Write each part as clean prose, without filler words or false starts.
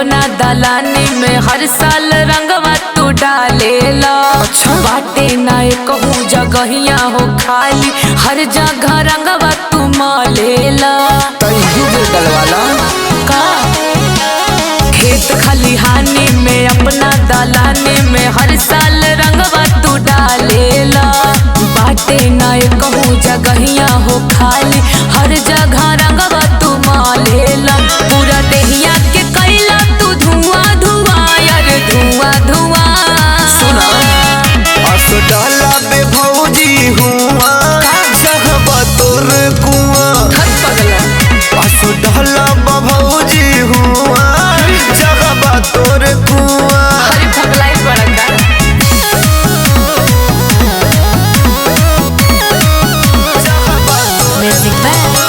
अपना दलानी में हर साल रंगवा तू डालेला। अच्छा बाटे ना कहूँ जगहिया हो खाली, हर जगह रंगवा तू मलेला। तैयू बेटल वाला का खेत खलिहानी में अपना दलानी में हर साल रंगवा तू डालेला। बाटे ना कहूँ जगहिया हो खाली, हर जगह रंगवा तू मलेला। पूरा देहिया के कैला तू धुआं धुआं यार धुआं धुआं। सुना असो डाला बे भौजी हुआ जगबा तोर कुआं। असो डाला बा भौजी हुआ जगबा तोर कुआं। हरी फगलाई बड़का म्यूजिक बैंड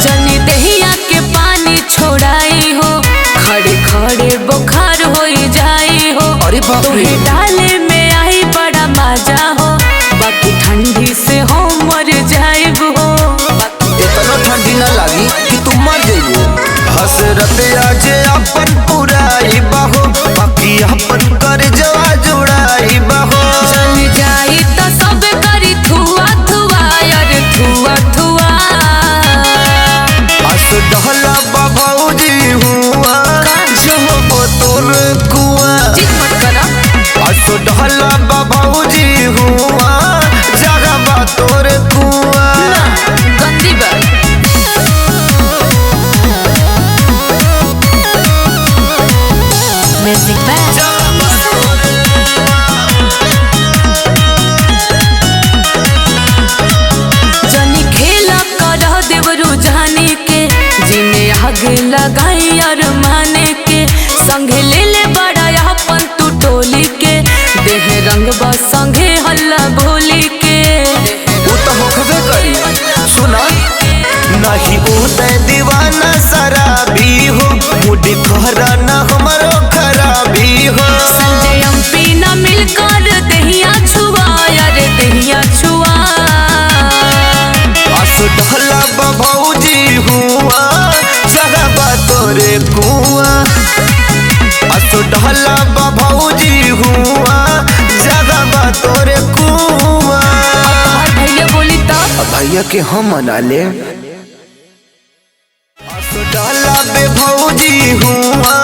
जनी दहिया के पानी छोड़ाई हो, खड़े खड़े बुखार हो जाई हो। अरे बाप रे तुम्हें डाले में आई बड़ा मजा हो, बाकी ठंडी से हो मर जाइब हो। इतना ठंडी न लागी कि तुम मर जाइयो। हसरत आज अपन पुराई बाहो, बाकी अपन कर जवा जुड़ाई बाहो। चल जाई तो सब करी थुआ थुआ यार थुआ थुआ। अस डहला बा भौजी हुआ जगबा तोर कुआं। जिद मत करा अस डहला बा भौजी हुआ जगबा तोर कुआं। गंदी बात। म्यूजिक बैंड जनी खेला कर देवरू जाने के, जिने आग लगाई और माने के। संगे ले ले बड़ा अपन तू टोली के, देह रंग बा संगे हल्ला बोली के। वो तो होखबे करी सुना नहीं उदय दीवाना शराबी हो, मुड़ी कहरा ना हमारो खराबी हो। संजय एमपी ना मिलकर दहिया छुआ यार दहिया छुआ। अस ढला बा भौजी हुआ जगबा तोरे कुआं। अस ढला बा भौजी हुआ जगबा तोरे कुआं। और भैया बोली तब भैया के हम मना ले। अस ढला बे भौजी हुआ